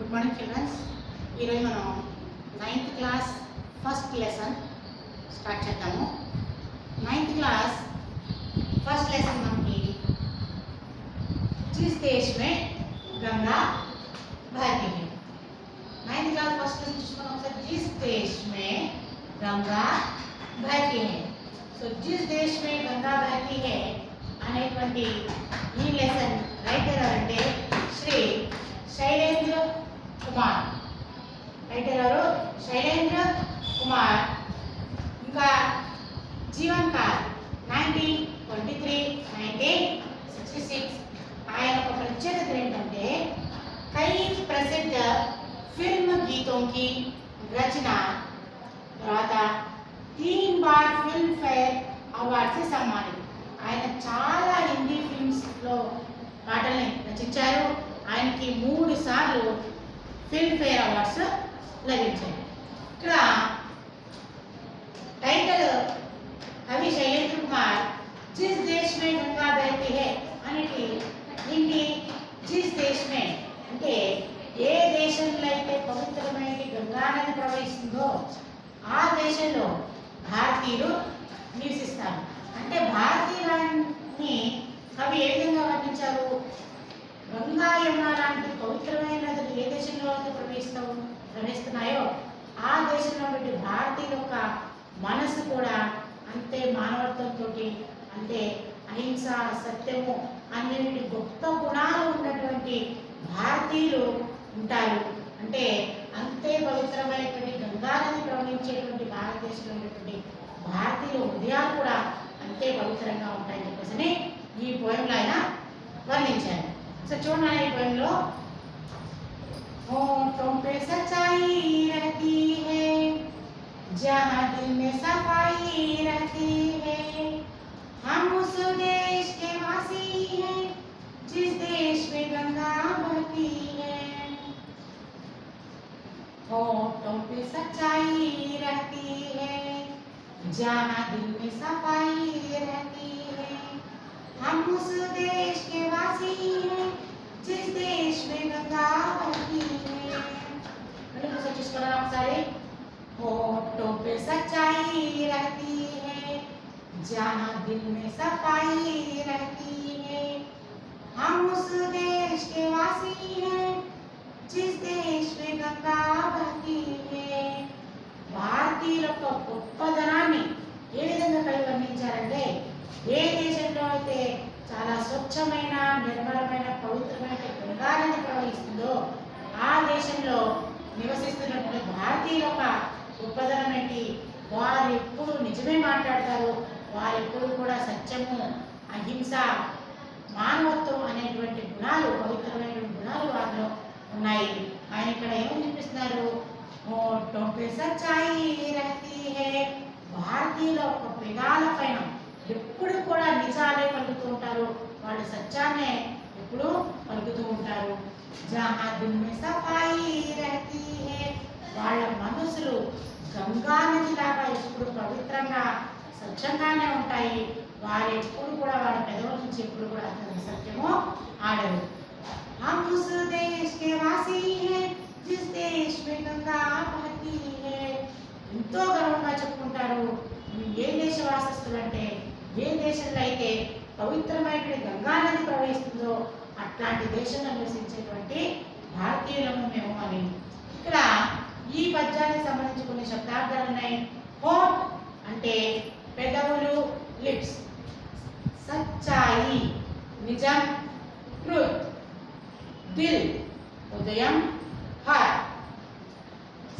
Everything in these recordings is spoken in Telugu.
Good morning children's. ఈరోజు మనం 9th class first lesson start చేద్దాము. 9th క్లాస్ ఫస్ట్ లెసన్ మనకి जिस देश में गंगा बहती है. 9th क्लास फर्स्ट लेसन చూసుకున్నాం ఒకసారి. जिस देश में गंगा बहती है. సో जिस देश में गंगा बहती है అనేటువంటి ఈ లెసన్ రైటర్ అంటే శ్రీ శైలేంద్ర కుమార్. రైటర్ ఎవరు? శైలేంద్ర కుమార్. ఇంకా జీవన్ కాల్ 1923-1966. ఆయన ఒక ప్రత్యేకత ఏంటంటే కై ప్రసిద్ధ ఫిల్మ్ గీతం కి రచన, తర్వాత 3 బార్ ఫిల్మ్ ఫేర్ అవార్డ్ से सम्मानित. ఆయన చాలా హిందీ ఫిల్మ్స్ లో పాటల్ని రచించారు. ఆయనకి 3 సార్లు ఫిల్మ్ ఫేర్ అవార్డ్స్ లభించాయి. ఇక్కడ టైటిల్ కవి శైలేంద్ర కుమార్ జిస్ దేశ్ మే గంగా బహती है అనేది హిందీ. జిస్ దేశ్ మే అంటే ఏ దేశంలో అయితే పవిత్రమైన గంగా నది ప్రవహిస్తుందో ఆ దేశంలో భారతీయులు నివసిస్తారు. అంటే భారతీయులని కవి ఏ విధంగా వర్ణించారు? గంగా యమున లాంటి పవిత్రమైన నదులు ఏ దేశంలో అయితే ప్రవహిస్తున్నాయో ఆ దేశంలో బట్టి భారతీయుల యొక్క మనసు కూడా అంతే మానవత్వంతో, అంతే అహింస, సత్యము అన్నిటి గొప్ప గుణాలు ఉన్నటువంటి భారతీయులు ఉంటారు. అంటే అంతే పవిత్రమైనటువంటి గంగా నది ప్రవహించేటువంటి భారతదేశంలో ఉన్నటువంటి భారతీయుల హృదయాలు కూడా అంతే పవిత్రంగా ఉంటాయని చెప్పేసి ఈ పోయంలో ఆయన వర్ణించారు. సో చూడండి, ఈ పోయంలో होठों पे सच्चाई रहती है, जहाँ दिल में सफाई रहती है, हम उस देश के वासी हैं जिस देश में गंगा बहती है. होठों पे सच्चाई रहती है, जहाँ दिल में सफाई रहती है, हम उस देश के वासी हैं जिस देश में गंगा बहती है. होठों पे सच्चाई रहती है, जहाँ दिल में सफाई रहती है, हम उस देश के वासी हैं जिस देश में गंगा बहती है. భారతీయుల యొక్క గొప్పదనాన్ని ఏ విధంగా కలిగి వర్ణించారంటే ఏ దేశంలో అయితే చాలా స్వచ్ఛమైన, నిర్మలమైన, పవిత్రమైన గంగా నది ప్రవహిస్తుందో ఆ దేశంలో నివసిస్తున్నటువంటి భారతీయుల యొక్క గొప్పదనం ఏంటి? వారు ఎప్పుడు నిజమే మాట్లాడతారు. వారు ఎప్పుడు కూడా సత్యము, అహింస, మానవత్వం అనేటువంటి గుణాలు, పవిత్రమైన గుణాలు వారిలో ఉన్నాయి. ఆయన ఇక్కడ ఏమని చూపిస్తున్నారు? సచ్చాయి రహతీ హై. భారతీయుల యొక్క పెదాల పైన ఎప్పుడు కూడా నిజాలే పలుకుతూ ఉంటారు. వాళ్ళు సత్యాన్నే ఎప్పుడు పలుకుతూ ఉంటారు. జహా దిల్ మే సఫాయి రహతీ హై. వాళ్ళ మనసులు గంగా నది లాగా ఎప్పుడు పవిత్రంగా, స్వచ్ఛంగానే ఉంటాయి. వారు ఎప్పుడు కూడా వాళ్ళ పెదవుల నుంచి ఎప్పుడు కూడా సత్యము ఆడరు. हम उस देश के वासी हैं जिस देश में गंगा बहती है. ఎంతో గర్వంగా చెప్పుకుంటారు. ఏ దేశ వాసస్తులు అంటే ఏ దేశంలో అయితే పవిత్రమైన గంగా నది ప్రవహిస్తుందో అట్లాంటి దేశంలో నివసించేటువంటి భారతీయులము మేము అని. ఇక్కడ ఈ పద్యానికి సంబంధించి కొన్ని శబ్దార్థాలు ఉన్నాయి. హోట్ అంటే పెదవులు, లిప్స్. సచ్చాయి నిజం, ట్రూత్. దిల్ హృదయం, హార్ట్.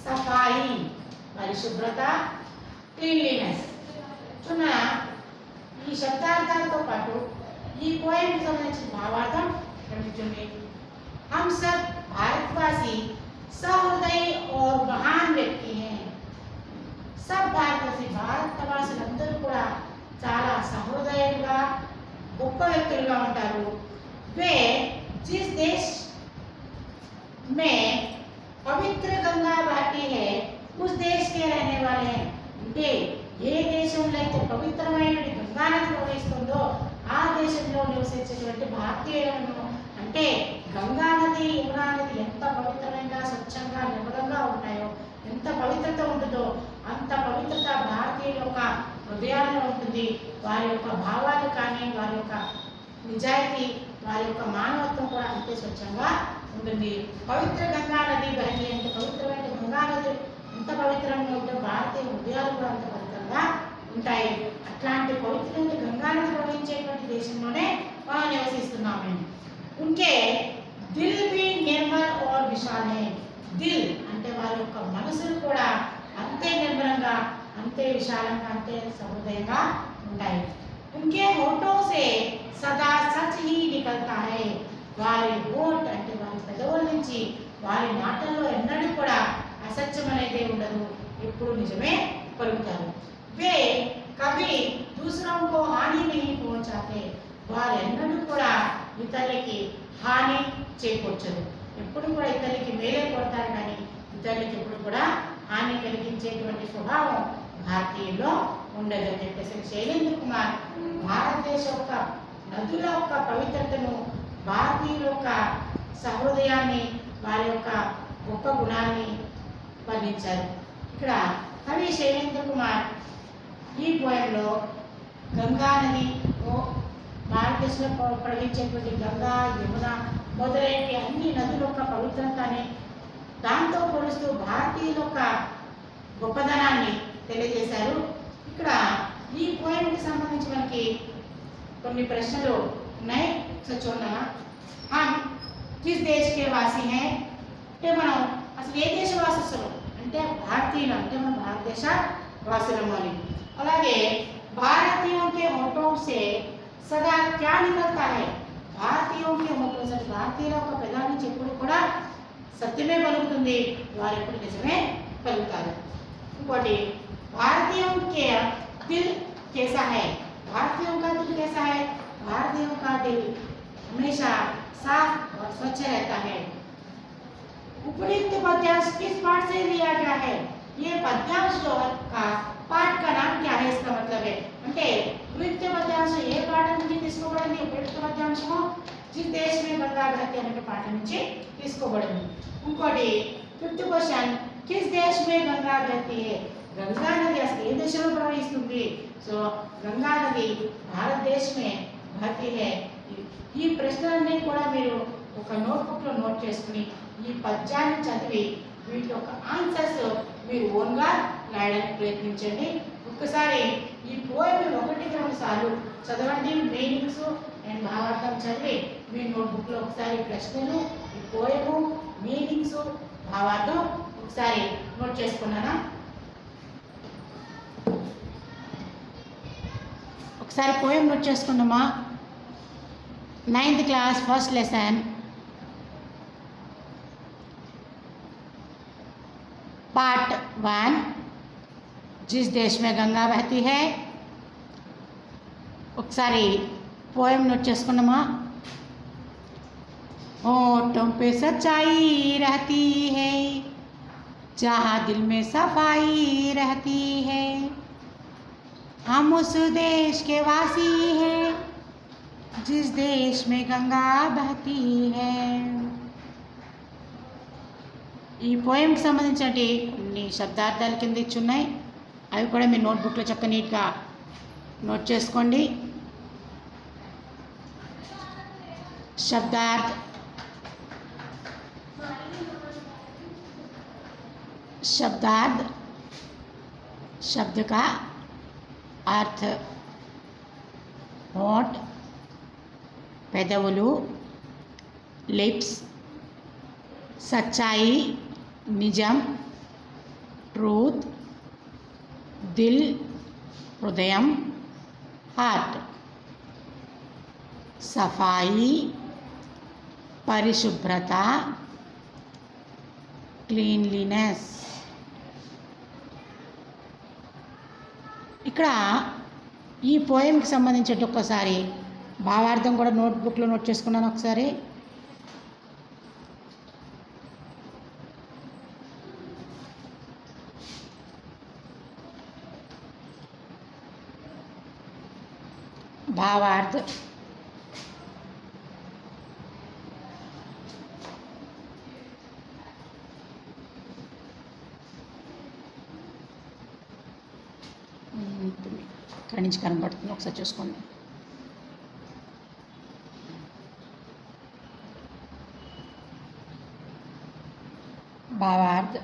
సఫాయి పరిశుభ్రత, క్లీన్లీనెస్. చూడ ఈ శబ్దార్థాలతో పాటు ఈ పోయంకి సంబంధించిన భావార్థం కనిపించింది. हम सब भारतवासी सहृदय और महान व्यक्ति हैं. सब భారతవాసులందరూ కూడా చాలా సహృదయులుగా, గొప్ప వ్యక్తులుగా ఉంటారు. वे जिस देश में पवित्र गंगा बहती है उस देश के रहने वाले हैं. అంటే ఏ దేశంలో అయితే పవిత్రమైన గంగా నది ప్రవహిస్తుందో ఆ దేశంలో నివసించేటువంటి భారతీయులను అంటే గంగా నది యమునా నది ఎంత పవిత్రంగా స్వచ్ఛంగా నిర్మలంగా ఉంటాయో, ఎంత పవిత్రత ఉంటుందో అంత పవిత్రత భారతీయుల యొక్క హృదయాల్లో ఉంటుంది. వారి యొక్క భావాలు కానీ, వారి యొక్క నిజాయితీ, వారి యొక్క మానవత్వం కూడా అంతే స్వచ్ఛంగా ఉంటుంది. పవిత్ర గంగా నది బహి అంటే పవిత్రమైన గంగా నది ఎంత పవిత్రంగా ఉంటే భారతీయ హృదయాలు కూడా అంత పవిత్రంగా ఉంటాయి. అట్లాంటి పవిత్రమైన గంగా నది ప్రవహించేటువంటి దేశంలోనే మనం నివసిస్తున్నాము. उनके दिल भी निर्मल और विशाल है. దిల్ అంటే వారి యొక్క మనసులు కూడా అంతే నిర్మలంగా, అంతే విశాలంగా, అంతే సహృదయంగా ఉంటాయి. उनके होठों से सदा सच ही निकलता है. వారి హోట్ అంటే వారి పెదవుల నుంచి, వారి మాటల్లో ఎన్నడూ కూడా అసత్యం అనేది ఉండదు, ఎప్పుడు నిజమే పలుకుతారు. వే కभी दूसरों को हानि नहीं पहुंचाते. వారు ఎన్నడూ కూడా ఇతరులకి హాని చేకూర్చరు, ఎప్పుడు కూడా ఇతరులకి మేలే కొడతారు కానీ ఇతరులకి ఎప్పుడు కూడా హాని కలిగించేటువంటి స్వభావం భారతీయుల్లో ఉండదు అని చెప్పేసి శైలేంద్ర కుమార్ భారతదేశ యొక్క నదుల యొక్క పవిత్రతను, భారతీయుల యొక్క సహృదయాన్ని, వారి యొక్క గొప్ప గుణాన్ని వర్ణించారు. ఇక్కడ కవి శైలేంద్ర కుమార్ ఈ పోయంలో గంగా నది, భారతదేశంలో ప్రవహించేటువంటి గంగా, యమున మొదలైన అన్ని నదుల యొక్క పవిత్రతని దాంతో పోలుస్తూ భారతీయుల యొక్క గొప్పదనాన్ని తెలియజేశారు. ఇక్కడ ఈ పోయంకి సంబంధించి మనకి కొన్ని ప్రశ్నలు ఉన్నాయి. చూద్దామా. హమ్ కిస్ దేశ్ కే వాసి హై అంటే మనం అసలు ఏ దేశ వాసులు అంటే భారతీయులు, అంటే మనం భారతదేశ వాసులము అని. అలాగే భారతీయోं के होठों से सदा क्या निकलता है. భారతీయోं के होठों से భారతీయుల యొక్క పెదాల నుంచి ఎప్పుడు కూడా సత్యమే పలుకుతుంది, వారు ఎప్పుడు నిజమే పలుకుతారు. ఇంకోటి भारतीयों के दिल कैसा है. भारतीयों का दिल कैसा है. भारतीयों का दिल हमेशा साफ और स्वच्छ रहता है. उपयुक्त पद्यांश किस पाठ से लिया गया है. ये पद्यांश जो का पाठ का नाम क्या है, इसका मतलब है అంటే ఉపయుక్త పద్యాంశం ఏ పాఠం నుంచి తీసుకోబడింది. ఉపయుక్త పద్యాంశము जिस देश में गंगा बहती है అనే పాఠం నుంచి తీసుకోబడింది. ఇంకోటి ఫిఫ్త్ క్వశ్చన్ किस देश में गंगा बहती है. గంగా నది అసలు ఏ దేశంలో ప్రవహిస్తుంది. సో గంగా నది భారతదేశ్ మే బహతి హై. ఈ ప్రశ్నలన్నీ కూడా మీరు ఒక నోట్బుక్ లో నోట్ చేసుకుని ఈ పద్యాన్ని చదివి వీటి యొక్క ఆన్సర్స్ మీరు ఓన్గా రాయడానికి ప్రయత్నించండి. ఒక్కసారి ఈ పోయం 1-2 సార్లు చదవండి. మీనింగ్స్ అండ్ భావార్థం చదివి మీ నోట్బుక్లో ఒకసారి ప్రశ్నలు, ఈ పోయము, మీనింగ్స్, భావార్థం ఒకసారి నోట్ చేసుకున్నానా. ఒకసారి పోయం నోట్ చేసుకున్నామా. 9th class first lesson part 1 जिस देश में गंगा बहती है. ఒకసారి పోయం నోట్ చేసుకున్నామా. होठों पे सच्चाई रहती है, जहाँ दिल में सफाई रहती है. हम उस देश के वासी हैं जिस देश में गंगा बहती है. ఈ పోయంకి సంబంధించినటువంటి కొన్ని శబ్దార్థాల కింద ఇచ్చి ఉన్నాయి, అవి కూడా మీ నోట్బుక్లో చక్కగా నీట్గా నోట్ చేసుకోండి. शब्दार्थ शब्दार्थ शब्द का अर्थ होठ, పెదవులు, లిప్స్, सच्चाई నిజం, ట్రూత్, దిల్ హృదయం, హార్ట్, సఫాయి పరిశుభ్రత, క్లీన్లీనెస్. ఇక్కడ ఈ పోయంకి సంబంధించి ఒక్కసారి భావార్థం కూడా నోట్బుక్లో నోట్ చేసుకున్నాను. ఒకసారి भावार्थ ఇక్కడి నుంచి కనబడుతుంది, ఒకసారి చూసుకోండి. भावार्थ,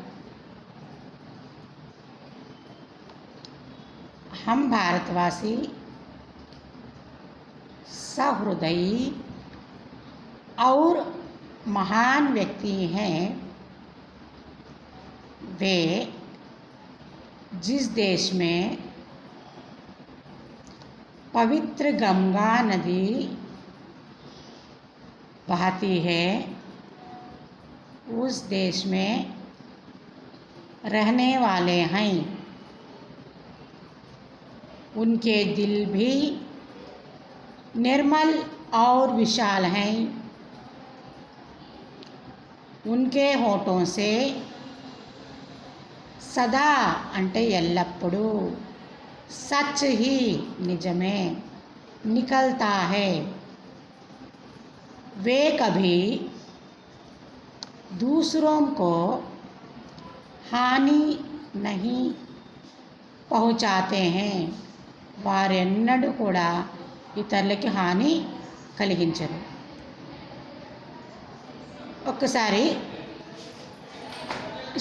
हम भारतवासी सहृदयी और महान व्यक्ति हैं। वे जिस देश में पवित्र गंगा नदी बहती है, उस देश में रहने वाले हैं। उनके दिल भी निर्मल और विशाल हैं। उनके होठों से सदा अंटे ఎల్లప్పుడూ सच ही निजमे निकलता है। वे कभी दूसरों को हानि नहीं పహుచాతే हैं। వారెన్నడూ కూడా ఇతరులకి హాని కలిగించరు. ఒక్కసారి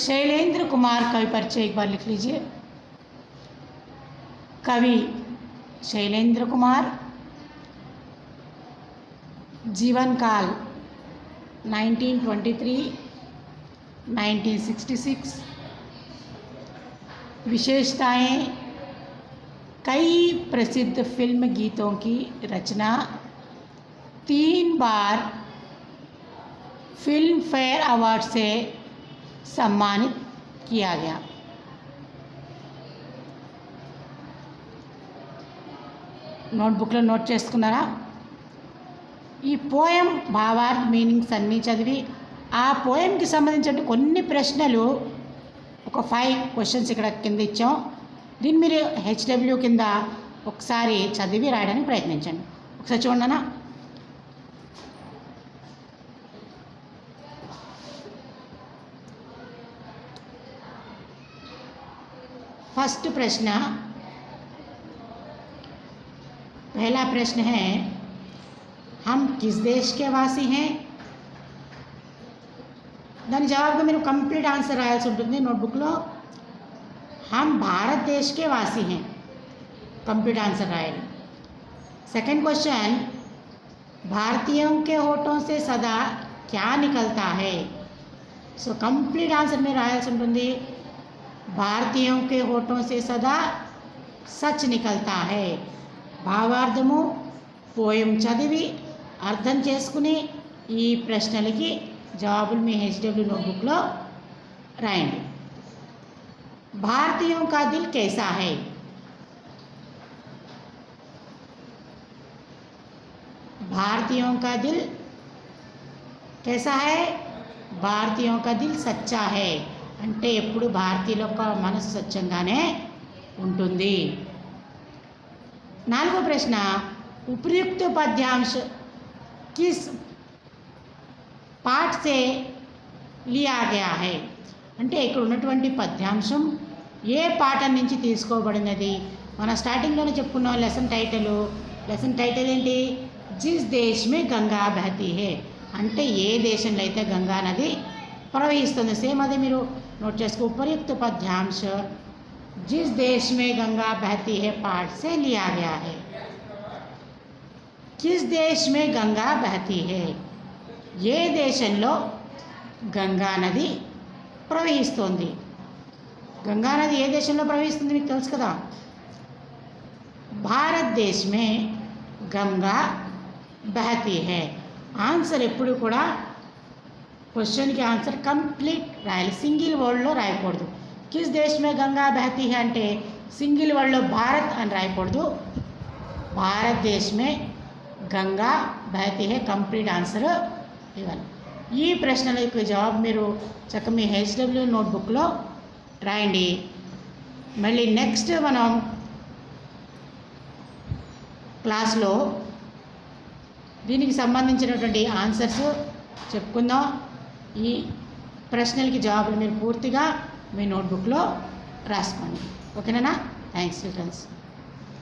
शैलेंद्र कुमार कवि परिचय एक बार लिख लीजिए. कवि शैलेंद्र कुमार, जीवन काल 1923-1966, विशेषताएं कई प्रसिद्ध फिल्म गीतों की रचना, 3 बार फिल्म फेयर अवार्ड से सम्मानित किया गया. నోట్బుక్లో నోట్ చేసుకున్నారా? ఈ పోయం భావార్థ మీనింగ్స్ అన్నీ చదివి ఆ పోయంకి సంబంధించిన కొన్ని ప్రశ్నలు, ఒక 5 క్వశ్చన్స్ ఇక్కడ కింద ఇచ్చాం. దీన్ని మీరు హెచ్డబ్ల్యూ కింద ఒకసారి చదివి రాయడానికి ప్రయత్నించండి. ఒకసారి చూడనా. फर्स्ट प्रश्न, पहला प्रश्न है, हम किस देश के वासी हैं? దాని జవాబుగా మీరు కంప్లీట్ ఆన్సర్ రాయాల్సి ఉంటుంది నోట్బుక్లో. हम भारत देश के वासी हैं, कंप्लीट आंसर रायाలి. सेकंड क्वेश्चन, भारतीयों के होठों से सदा क्या निकलता है? सो कंप्लीट आंसर में రాయాల్సి ఉంటుంది. భారతీయోं के होठों से सदा सच निकलता है. భావార్థము పోయం చదివి అర్థం చేసుకుని ఈ ప్రశ్నలకి జవాబులు మీ హెచ్డబ్ల్యూ నోట్బుక్లో రాయండి. भारतीयों का दिल कैसा है? भारतीयों का दिल कैसा है? भारतीयों का दिल सच्चा है. అంటే ఎప్పుడు భారతీయుల యొక్క మనసు స్వచ్ఛంగానే ఉంటుంది. 4వ ప్రశ్న, उपयुक्त पद्यांश किस पाठ से लिया गया है? అంటే ఇక్కడ ఉన్నటువంటి పద్యాంశం ఏ పాఠం నుంచి తీసుకోబడినది? మన స్టార్టింగ్లోనే చెప్పుకున్నాం లెసన్ టైటిల్ ఏంటి? జిస్ దేశ్ మే గంగా బహతీ హే, అంటే ఏ దేశంలో అయితే గంగా నది ప్రవహిస్తుంది. సేమ్ అదే మీరు नोट చేసుకో. उपयुक्त पद्यांश जिस देश में गंगा बहती है पाठ से लिया गया है. किस देश में गंगा बहती है? ये దేశంలో గంగా నది ప్రవహిస్తుంది. గంగా నది ఏ దేశంలో ప్రవహిస్తుంది మీకు తెలుసు కదా. భారతదేశ్ మే గంగా బహతీ హై. ఆన్సర్ ఎప్పుడు కూడా క్వశ్చన్కి ఆన్సర్ కంప్లీట్ రాయాలి, సింగిల్ వర్డ్లో రాయకూడదు. కిస్ దేశ్ మే గంగా బహతీ హై అంటే సింగిల్ వర్డ్లో భారత్ అని రాయకూడదు. భారతదేశ్ మే గంగా బహతీ హై కంప్లీట్ ఆన్సర్ ఇవ్వాలి. ఈ ప్రశ్నలకు జవాబు మీరు చక్కగా మీ హెచ్డబ్ల్యూ నోట్బుక్లో రాయండి. మళ్ళీ నెక్స్ట్ మనం క్లాస్లో దీనికి సంబంధించినటువంటి ఆన్సర్స్ చెప్పుకుందాం. ఈ ప్రశ్నలకి జవాబులు మీరు పూర్తిగా మీ నోట్బుక్లో రాసుకోండి. ఓకేనా? Thanks children's.